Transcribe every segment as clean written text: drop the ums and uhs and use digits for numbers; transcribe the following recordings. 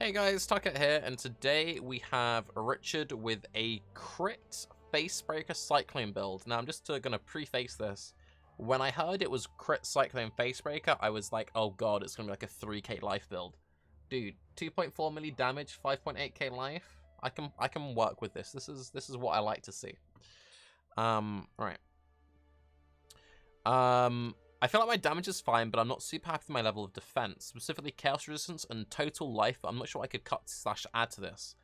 Hey guys, Tarke here, and today we have Richard with a Crit Facebreaker Cyclone build. Now, I'm just going to preface this. When I heard it was Crit Cyclone Facebreaker, I was like, oh god, it's going to be like a 3k life build. Dude, 2.4 milli damage, 5.8k life. I can work with this. This is what I like to see. Right. I feel like my damage is fine, but I'm not super happy with my level of defense, specifically chaos resistance and total life. I'm not sure I could cut/add to this.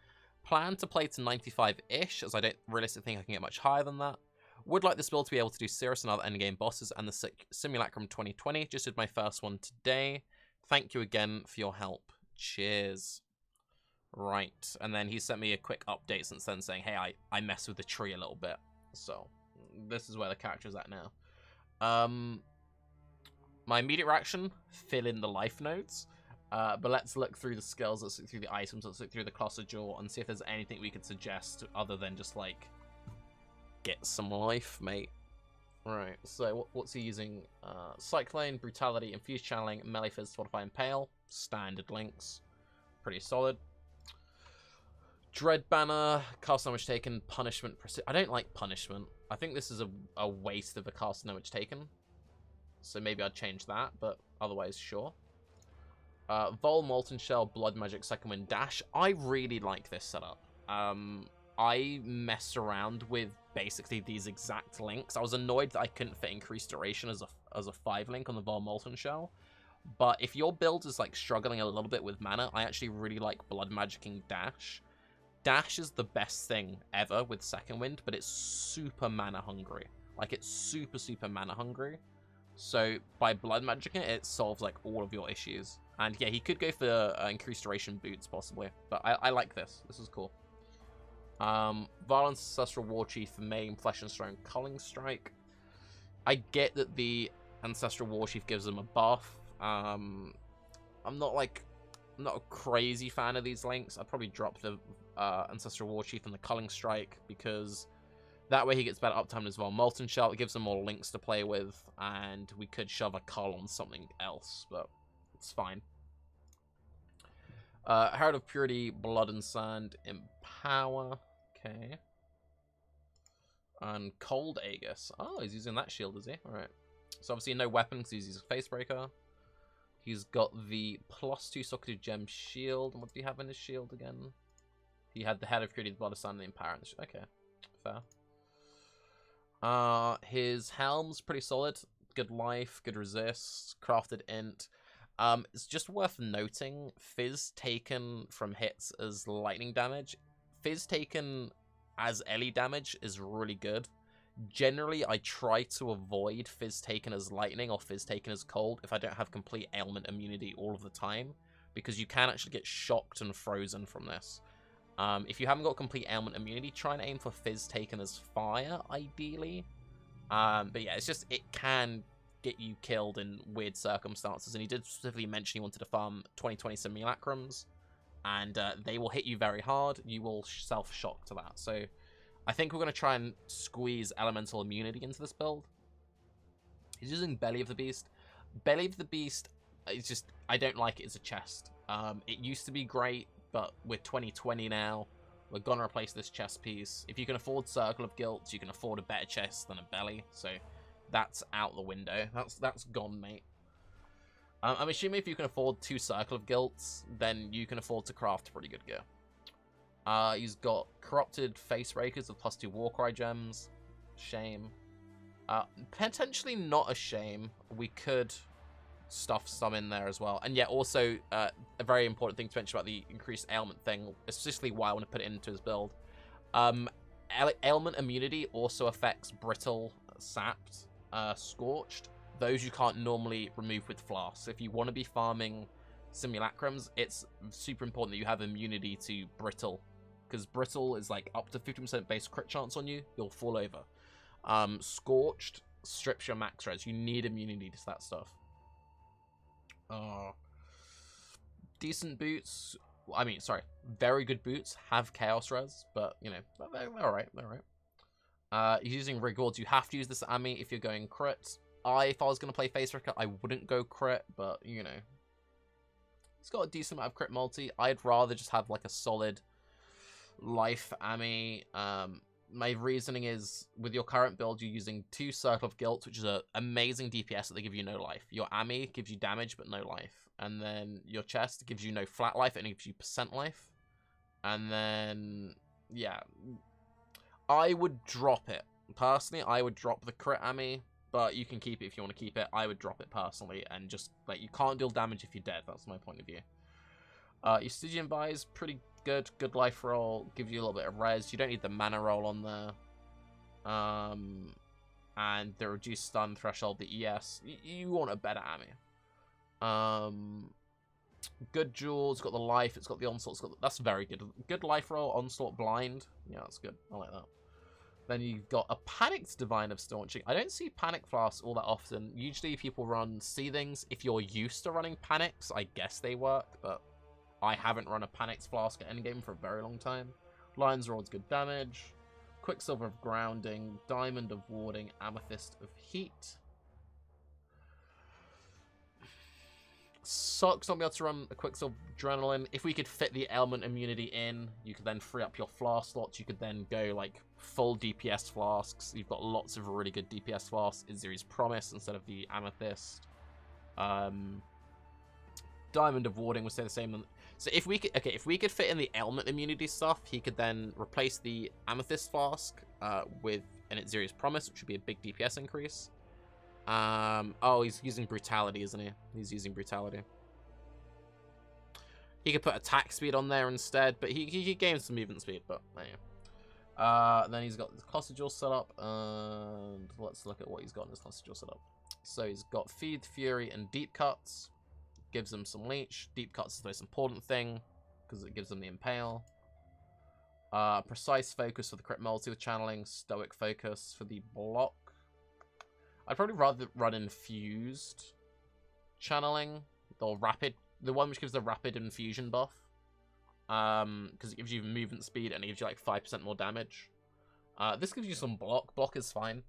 Plan to play to 95-ish, as I don't realistically think I can get much higher than that. Would like this build to be able to do Cirrus and other endgame bosses, and the Simulcrum 2020. Just did my first one today. Thank you again for your help. Cheers. Right, and then he sent me a quick update since then saying, hey, I messed with the tree a little bit. So, this is where the character's at now. My immediate reaction, fill in the life nodes. But let's look through the skills, let's look through the items, let's look through the class of jaw, and see if there's anything we could suggest other than just, like, get some life, mate. Right, so what's he using? Cyclone, Brutality, Infused Channeling, Melee Fizz, Fortify, Impale. Standard links. Pretty solid. Dread Banner, cast damage taken, Punishment, I don't like Punishment. I think this is a waste of a cast damage taken. So maybe I'd change that, but otherwise, sure. Vol, Molten Shell, Blood Magic, Second Wind, Dash. I really like this setup. I messed around with basically these exact links. I was annoyed that I couldn't fit Increased Duration as a 5 link on the Vol Molten Shell. But if your build is like struggling a little bit with mana, I actually really like Blood Magicking Dash. Dash is the best thing ever with Second Wind, but it's super mana hungry. Like, it's super mana hungry. So by Blood Magicking it, it solves like all of your issues. And yeah, he could go for Increased Duration boots possibly, but I like this. This is cool. Violence, Ancestral War Chief, Maim, Flesh and Stone, Culling Strike. I get that the Ancestral War Chief gives him a buff. I'm not a crazy fan of these links. I'd probably drop the Ancestral War Chief and the Culling Strike, because that way he gets better uptime as well. Molten Shell, it gives him more links to play with, and we could shove a Cull on something else, but it's fine. Herald of Purity, Blood and Sand, Empower. Okay. And Cold Aegis. Oh, he's using that shield, is he? Alright. So obviously no weapon because he's using Facebreaker. He's got the +2 Socketed Gem shield. And what did he have in his shield again? He had the Head of Purity, the Blood of Sand, and the Empower. Okay, fair. His helm's pretty solid. Good life, good resist, crafted int. It's just worth noting, Fizz taken from hits as lightning damage. Fizz taken as Ellie damage is really good. Generally, I try to avoid Fizz taken as lightning or Fizz taken as cold if I don't have complete ailment immunity all of the time, because you can actually get shocked and frozen from this. If you haven't got complete ailment immunity, try and aim for Fizz taken as fire, ideally. But yeah, it's just, it can get you killed in weird circumstances, and he did specifically mention he wanted to farm 2020 Simulacrums, and they will hit you very hard. You will self-shock to that. So I think we're going to try and squeeze elemental immunity into this build. He's using Belly of the Beast. Belly of the Beast is just, I don't like it as a chest. It used to be great, but with 2020 now, we're going to replace this chest piece. If you can afford Circle of Guilt, you can afford a better chest than a belly. So that's out the window. That's gone, mate. I'm assuming if you can afford 2 Circle of Guilts, then you can afford to craft pretty good gear. He's got Corrupted Facebreakers with +2 Warcry gems. Shame. Potentially not a shame. We could stuff some in there as well. And yeah, also a very important thing to mention about the increased ailment thing, especially why I want to put it into his build. Ailment immunity also affects Brittle, Sapped, Scorched. Those you can't normally remove with Flask. So if you want to be farming Simulacrums, it's super important that you have immunity to Brittle, because Brittle is like up to 50% base crit chance on you. You'll fall over. Scorched strips your max res. You need immunity to that stuff. Decent boots. I mean, sorry, very good boots have chaos res, but you know, they're alright. They're alright. He's using rewards. You have to use this at Ami if you're going crit. If I was going to play Facebreaker, I wouldn't go crit, but you know, He's got a decent amount of crit multi. I'd rather just have like a solid life Ami. My reasoning is, with your current build, you're using 2 Circle of Guilt, which is an amazing DPS that they give you no life. Your Ami gives you damage but no life. And then your chest gives you no flat life, and it gives you % life. And then, yeah. I would drop it. Personally, I would drop the crit Ami, but you can keep it if you want to keep it. I would drop it personally, and just, like, you can't deal damage if you're dead. That's my point of view. Your Stygian Buy is pretty good. Good life roll. Gives you a little bit of res. You don't need the mana roll on there. And the reduced stun threshold, the ES. You want a better Ami. Good jewels. Got the life. It's got the onslaught. That's very good. Good life roll. Onslaught blind. Yeah, that's good. I like that. Then you've got a Panicked Divine of Staunching. I don't see Panic Flasks all that often. Usually people run Seethings. If you're used to running Panics, I guess they work, but I haven't run a Panicked Flask at Endgame for a very long time. Lion's Roar's good damage. Quicksilver of Grounding. Diamond of Warding. Amethyst of Heat. Sucks not being able to run a Quicksilver Adrenaline. If we could fit the Ailment immunity in, you could then free up your flask slots. You could then go like full DPS flasks. You've got lots of really good DPS flasks. Iziri's Promise instead of the Amethyst. Diamond of Warding would stay the same. So if we could fit in the Ailment immunity stuff, he could then replace the Amethyst flask with an Iziri's Promise, which would be a big DPS increase. Oh, he's using Brutality, isn't he? He's using Brutality. He could put attack speed on there instead, but he gains some movement speed, but anyway. Then he's got the cluster jewel set up, and let's look at what he's got in his cluster jewel set up. So he's got Feed, Fury, and Deep Cuts. Gives him some leech. Deep Cuts is the most important thing, because it gives him the Impale. Precise Focus for the crit multi with channeling. Stoic Focus for the block. I'd probably rather run Infused channeling, or Rapid, the one which gives the Rapid Infusion buff, because it gives you movement speed and it gives you like 5% more damage. This gives you some block. Block is fine.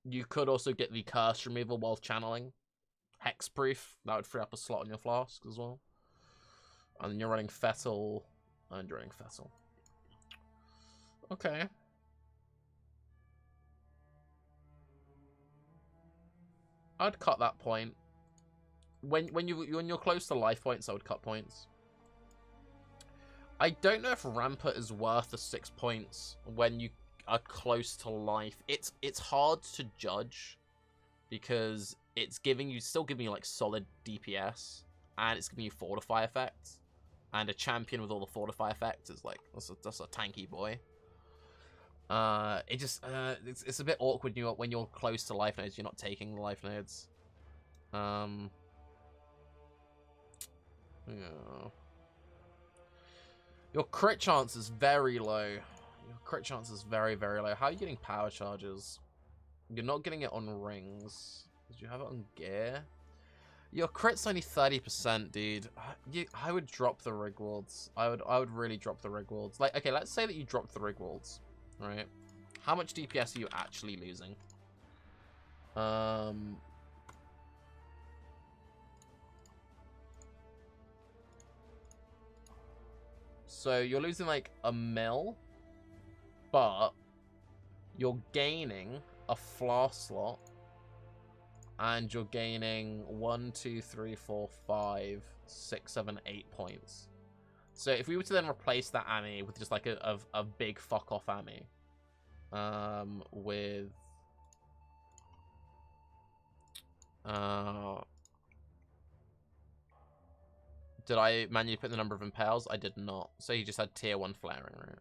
You could also get the curse removal while channeling. Hexproof, that would free up a slot on your flask as well. And then you're running Fettle, and you're running Fettle. Okay. I'd cut that point. When you're close to life points, I would cut points. I don't know if Rampart is worth the 6 points when you are close to life. It's hard to judge because it's still giving you like solid DPS, and it's giving you Fortify effects. And a champion with all the Fortify effects is like that's a tanky boy. It's a bit awkward when you're close to life nodes. You're not taking the life nodes. Yeah. Your crit chance is very low. Your crit chance is very, very low. How are you getting power charges? You're not getting it on rings. Did you have it on gear? Your crit's only 30%, dude. I would drop the rig wards. I would really drop the rig wards. Like, okay, let's say that you dropped the rig wards. Right? How much DPS are you actually losing? So you're losing like a mil, but you're gaining a flask slot, and you're gaining 1, 2, 3, 4, 5, 6, 7, 8 points. So if we were to then replace that Ami with just like a big fuck off Ami, with did I manually put the number of impales? I did not. So he just had tier 1 flaring, right?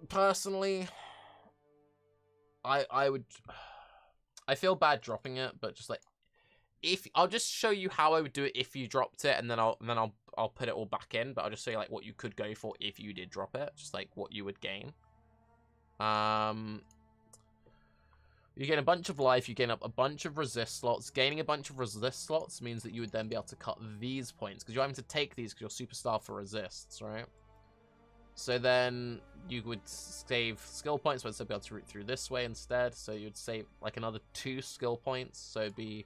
Personally, I would. I feel bad dropping it, but just like I'll just show you how I would do it if you dropped it, and then I'll put it all back in. But I'll just show you like what you could go for if you did drop it, just like what you would gain. Your You gain a bunch of life, you gain up a bunch of resist slots. Gaining a bunch of resist slots means that you would then be able to cut these points, because you're having to take these because you're superstar for resists, right? So then you would save skill points, but instead be able to route through this way instead. So you'd save like another 2 skill points. So it'd be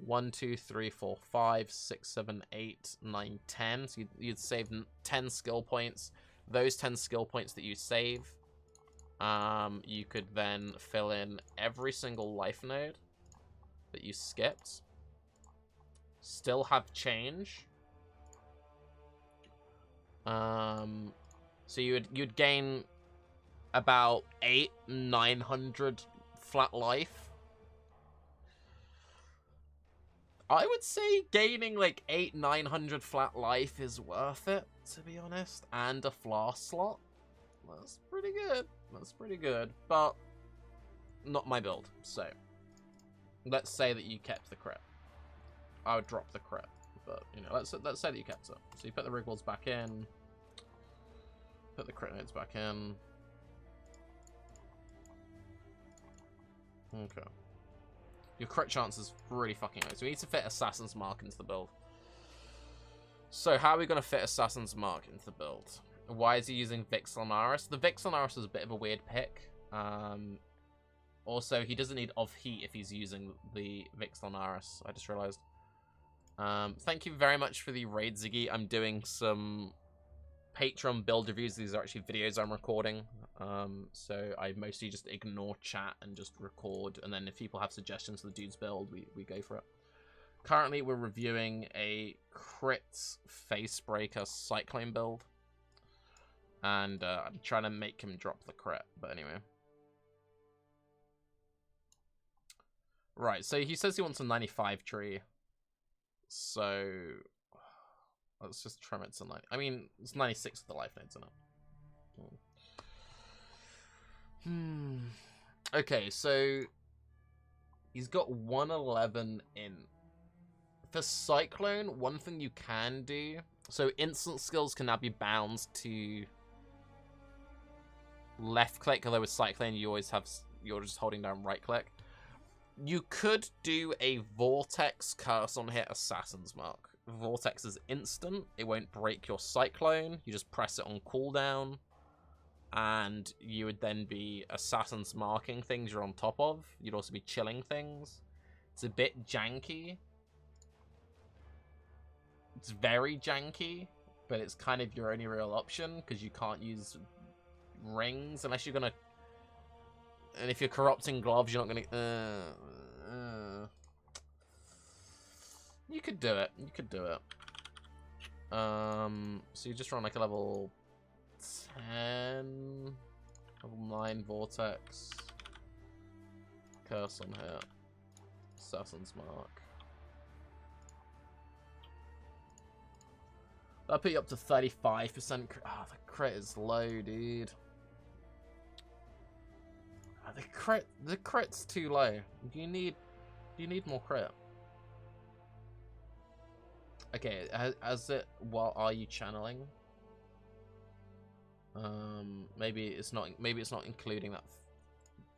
1, 2, 3, 4, 5, 6, 7, 8, 9, 10. So you'd save 10 skill points. Those 10 skill points that you save, you could then fill in every single life node that you skipped. Still have change. So you'd gain about 900 flat life. I would say gaining like 900 flat life is worth it, to be honest, and a flask slot. That's pretty good. That's pretty good, but not my build. So let's say that you kept the crit. I would drop the crit, but you know, let's say that you kept it. So you put the rig walls back in, put the crit nodes back in. Okay. Your crit chance is really fucking high. So we need to fit Assassin's Mark into the build. So how are we going to fit Assassin's Mark into the build? Why is he using Vixlanaris? The Vixlanaris is a bit of a weird pick. Also, he doesn't need Of Heat if he's using the Vixlanaris. I just realized. Thank you very much for the raid, Ziggy. I'm doing some Patreon build reviews. These are actually videos I'm recording. So I mostly just ignore chat and just record. And then if people have suggestions for the dude's build, we go for it. Currently, we're reviewing a Crit Facebreaker Cyclone build. And I'm trying to make him drop the crit, but anyway. Right, so he says he wants a 95 tree. So let's just trim it to 90. I mean, it's 96 with the life nodes in it. Okay, so he's got 111 in. For Cyclone, one thing you can do... So instant skills can now be bound to... left click, although with Cyclone you're just holding down right click. You could do a Vortex Curse on hit Assassin's Mark. Vortex is instant, it won't break your Cyclone, you just press it on cooldown, and you would then be Assassin's Marking things you're on top of. You'd also be chilling things. It's a bit janky. It's very janky, but it's kind of your only real option, because you can't use rings unless you're gonna, and if you're corrupting gloves, you're not gonna. You could do it. You could do it. So you just run like a level 10, level 9 Vortex, Curse on hit, Assassin's Mark. That'll put you up to 35%. Ah, the crit is low, dude. The crit's too low. You need more crit. Okay, what are you channeling? Maybe it's not including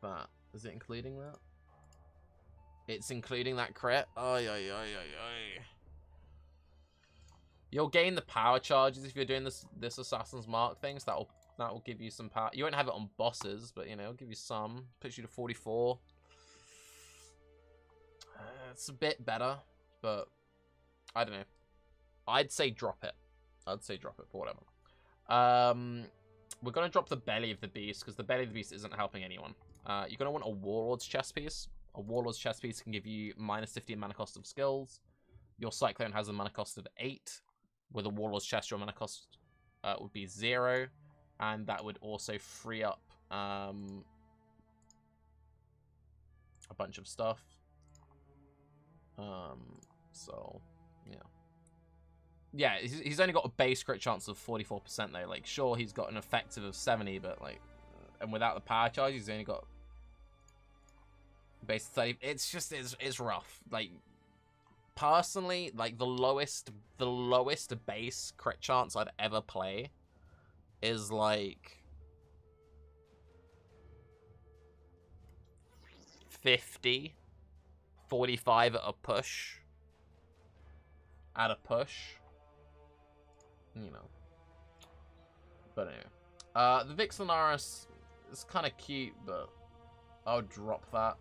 that. Is it including that? It's including that crit. Ay. You'll gain the power charges if you're doing this Assassin's Mark thing, so that will give you some power. You won't have it on bosses, but you know, it'll give you some. Puts you to 44. It's a bit better, but I don't know. I'd say drop it. But whatever. We're gonna drop the Belly of the Beast, because the Belly of the Beast isn't helping anyone. You're gonna want a Warlord's chest piece. A Warlord's chest piece can give you minus 15 mana cost of skills. Your Cyclone has a mana cost of 8. With a Warlord's chest, your mana cost would be 0. And that would also free up a bunch of stuff. So, yeah. Yeah, he's only got a base crit chance of 44% though. Like, sure, he's got an effective of 70, but like, and without the power charge, he's only got base 30. It's just, it's rough. Like, personally, like the lowest base crit chance I'd ever play is like 50, 45 at a push. At a push. You know. But anyway. The Vixenaris is kind of cute, but I'll drop that.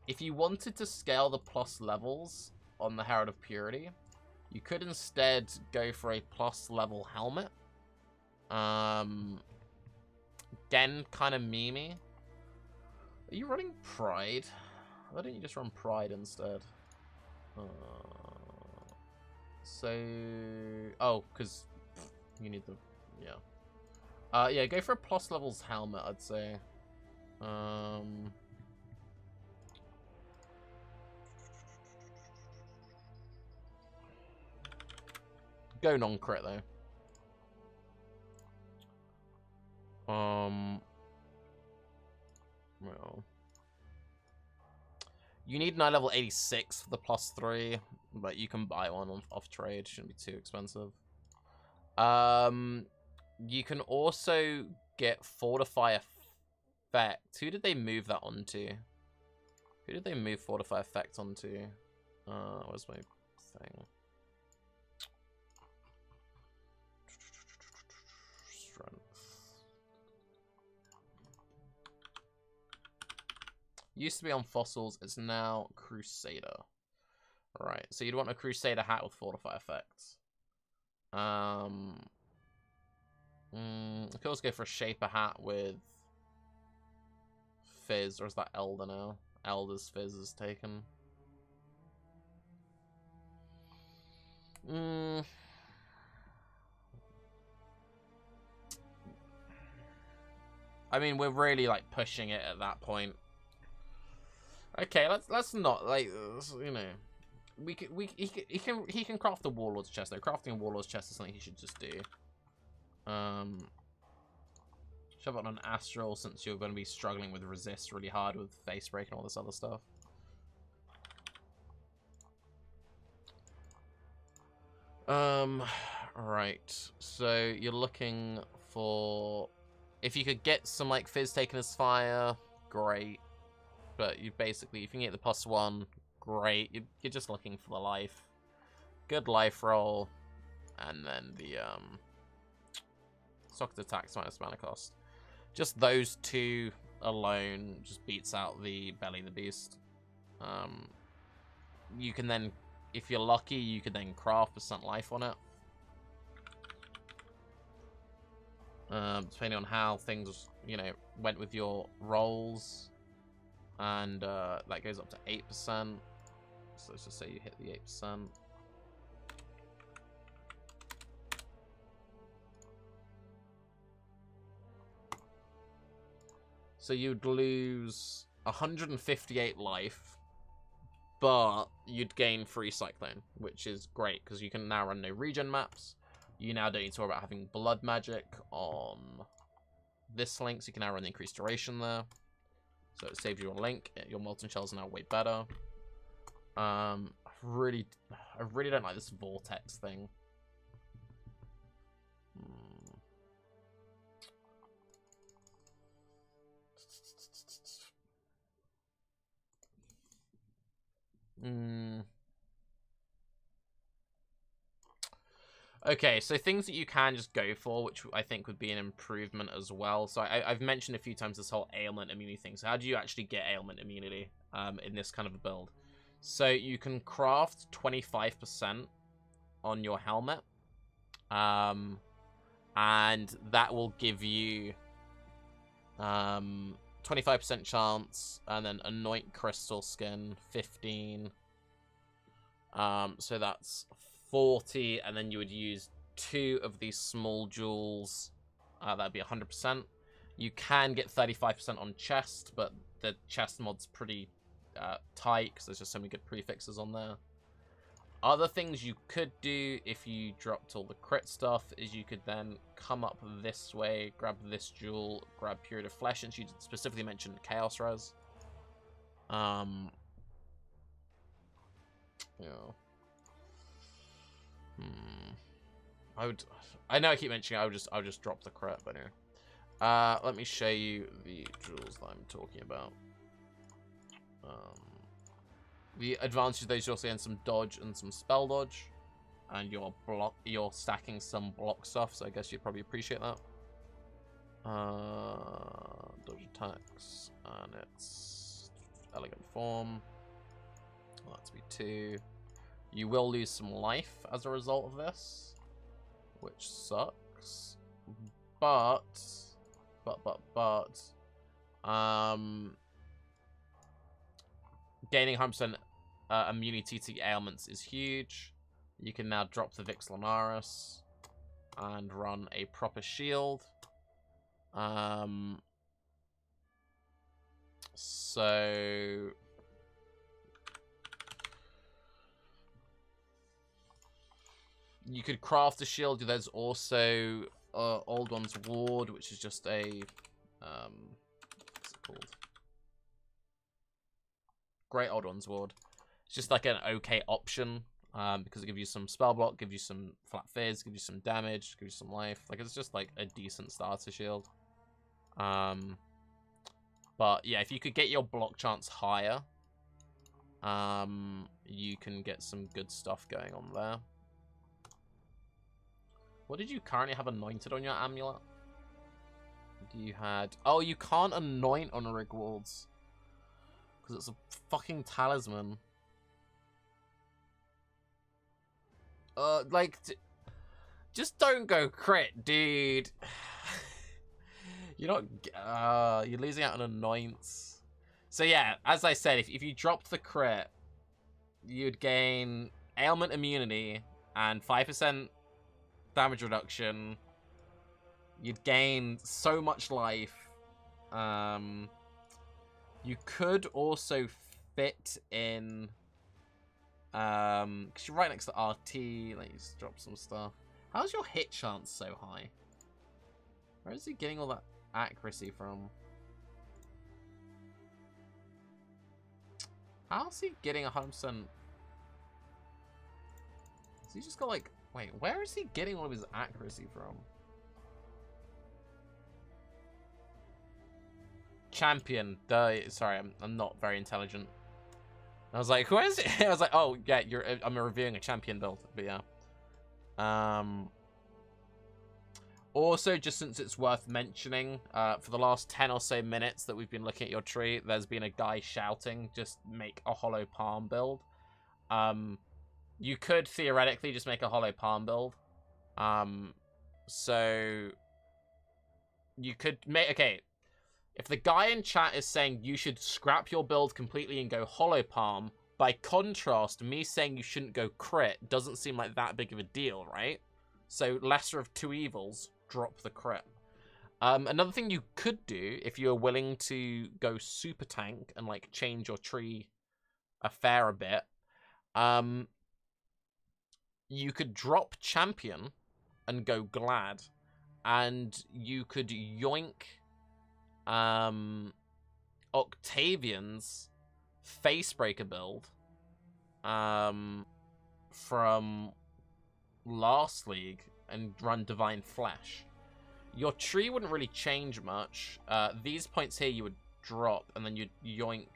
If you wanted to scale the plus levels on the Herald of Purity, you could instead go for a plus level helmet. Again, kind of memey. Are you running Pride? Why don't you just run Pride instead? Oh, because you need the... Yeah. Yeah, go for a plus levels helmet, I'd say. Go non-crit, though. Well... You need 9 level 86 for the +3, but you can buy one off trade. Shouldn't be too expensive. You can also get Fortify Effect. Who did they move that onto? Who did they move Fortify Effect onto? Where's my thing? Strength. Used to be on Fossils, it's now Crusader. Right, so you'd want a Crusader hat with Fortify Effects. I could also go for a Shaper hat with Fizz, or is that Elder now? Elder's Fizz is taken. I mean, we're really, like, pushing it at that point. Okay, let's not, like, you know, he can craft the Warlord's chest though. Crafting a Warlord's chest is something he should just do. Shove it on an Astral since you're going to be struggling with Resist really hard with Facebreak and all this other stuff. Right. So you're looking for, if you could get some like Fizz taken as fire, great. But you basically, if you can get the +1, great. You're just looking for the life. Good life roll. And then the socket attacks minus mana cost. Just those two alone just beats out the Belly the Beast. You can then, if you're lucky, you can then craft % life on it. Depending on how things, you know, went with your rolls. And that goes up to 8%. So let's just say you hit the 8%. So you'd lose 158 life, but you'd gain 3 Cyclone, which is great because you can now run no regen maps. You now don't need to worry about having blood magic on this link, so you can now run the increased duration there. So it saves you a link. Your molten shells are now way better. I really don't like this vortex thing. Okay, so things that you can just go for, which I think would be an improvement as well. So I've mentioned a few times this whole ailment immunity thing. So how do you actually get ailment immunity in this kind of a build? So you can craft 25% on your helmet. And that will give you 25% chance, and then anoint crystal skin 15. So that's 40, and then you would use 2 of these small jewels. That'd be 100%. You can get 35% on chest, but the chest mod's pretty tight because there's just so many good prefixes on there. Other things you could do if you dropped all the crit stuff is you could then come up this way, grab this jewel, grab Period of Flesh, and she specifically mentioned Chaos Res. Yeah. I know I keep mentioning I would just drop the crit, but anyway. Let me show you the jewels that I'm talking about. The advantage of those, you're also getting some dodge and some spell dodge. And you're stacking some block stuff, so I guess you'd probably appreciate that. Dodge attacks, and it's elegant form. Well, that's be 2. You will lose some life as a result of this, which sucks. But, gaining 100% immunity to ailments is huge. You can now drop the Vix Lunaris and run a proper shield. So you could craft a shield. There's also Old One's Ward, which is just a what's it called? Great Old One's Ward. It's just like an okay option. Because it gives you some spell block, gives you some flat fizz, gives you some damage, gives you some life. Like, it's just like a decent starter shield. But yeah, if you could get your block chance higher, you can get some good stuff going on there. What did you currently have anointed on your amulet? You had... Oh, you can't anoint on Rigwalds. Because it's a fucking talisman. Like, just don't go crit, dude. You're not, you're losing out on anoints. So yeah, as I said, if you dropped the crit, you'd gain ailment immunity and 5% damage reduction. You'd gain so much life. You could also fit in... because you're right next to RT. Let me just drop some stuff. How's your hit chance so high? Where is he getting all that accuracy from? How's he getting 100%? Has he just got like... Wait, where is he getting all of his accuracy from? Champion. Sorry, I'm not very intelligent. I was like, who is it? I was like, oh, yeah, I'm reviewing a champion build, but yeah. Also, just since it's worth mentioning, for the last 10 or so minutes that we've been looking at your tree, there's been a guy shouting, just make a hollow palm build. You could theoretically just make a hollow palm build. So you could make, okay, if the guy in chat is saying you should scrap your build completely and go hollow palm, by contrast, me saying you shouldn't go crit doesn't seem like that big of a deal, right? So lesser of two evils, drop the crit. Another thing you could do, if you're willing to go super tank and like change your tree a fair bit, you could drop champion and go glad, and you could yoink Octavian's Facebreaker build from last league and run Divine Flesh. Your tree wouldn't really change much. These points here you would drop, and then you'd yoink,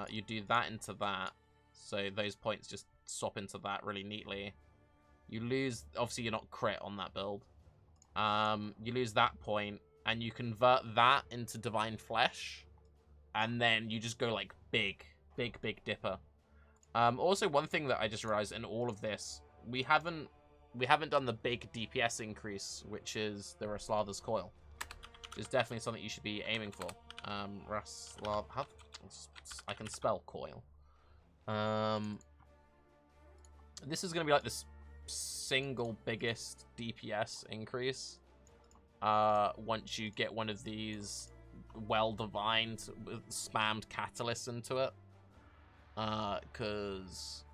you do that into that, so those points just swap into that really neatly. You lose, obviously you're not crit on that build. You lose that point, and you convert that into Divine Flesh, and then you just go like big dipper. Also, one thing that I just realized in all of this, we haven't done the big DPS increase, which is the Raslatha's Coil, which is definitely something you should be aiming for. I can spell coil. This is gonna be like this single biggest DPS increase. Once you get one of these well-divined, spammed catalysts into it. Because,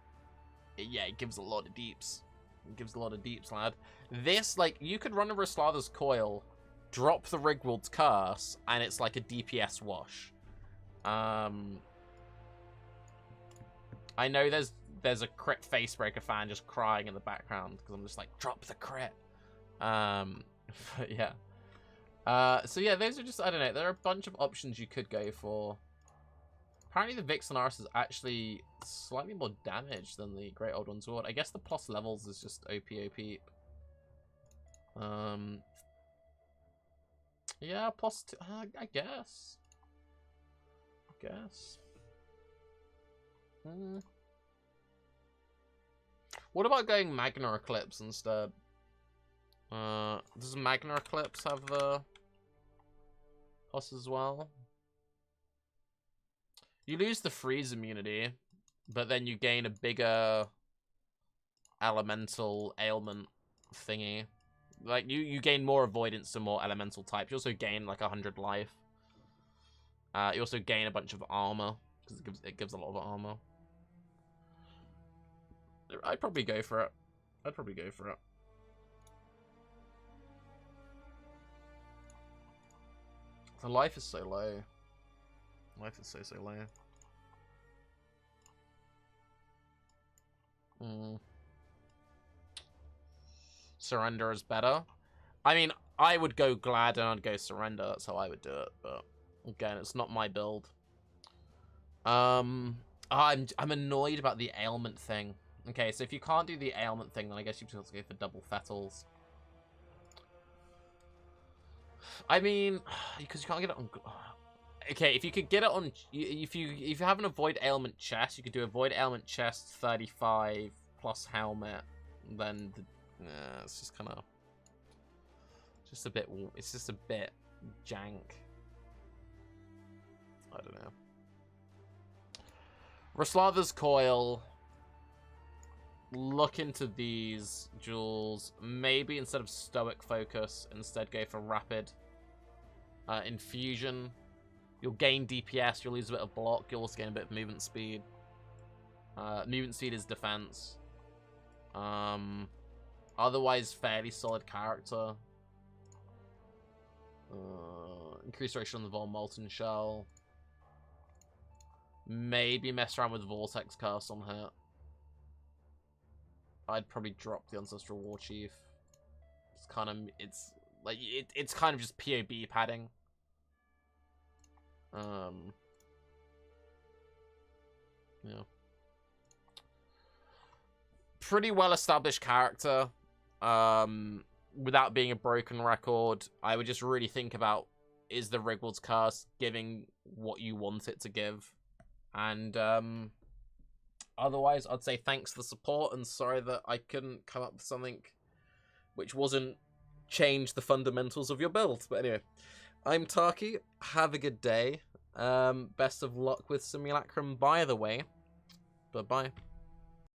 yeah, it gives a lot of deeps. It gives a lot of deeps, lad. This, like, you could run a Raslatha's Coil, drop the Rigwald's Curse, and it's like a DPS wash. I know there's a Crit Facebreaker fan just crying in the background, because I'm just like, drop the crit. But yeah. So yeah, those are just, I don't know, there are a bunch of options you could go for. Apparently the Vixenaris is actually slightly more damage than the Great Old One's Sword. I guess the plus levels is just OP. Yeah, plus two, I guess. What about going Magna Eclipse instead? Does Magna Eclipse have the plus as well? You lose the freeze immunity, but then you gain a bigger elemental ailment thingy. Like, you gain more avoidance to more elemental types. You also gain, like, 100 life. You also gain a bunch of armor, because it gives a lot of armor. I'd probably go for it. The life is so low. Life is so low. Surrender is better. I mean, I would go Glad and I'd go Surrender. That's how I would do it. But again, it's not my build. I'm annoyed about the ailment thing. Okay, so if you can't do the ailment thing, then I guess you just have to go for double Fetals. I mean, because you can't get it on. Okay, if you could get it on, if you have an avoid ailment chest, you could do avoid ailment chest 35 plus helmet. Then it's just kind of, it's just a bit jank. I don't know. Raslava's Coil. Look into these jewels. Maybe instead of Stoic Focus, instead go for Rapid. Infusion. You'll gain DPS, you'll lose a bit of block, you'll also gain a bit of movement speed. Movement speed is defense. Otherwise, fairly solid character. Increased duration on the Vol Molten Shell. Maybe mess around with Vortex Curse on hit. I'd probably drop the Ancestral War Chief. It's kind of, it's kind of just POB padding. Yeah. Pretty well-established character. Without being a broken record, I would just really think about, is the Rigwald's Curse giving what you want it to give? And, otherwise, I'd say thanks for the support, and sorry that I couldn't come up with something which wasn't change the fundamentals of your build. But anyway, I'm Tarke. Have a good day. Best of luck with Simulcrum, by the way. Bye-bye.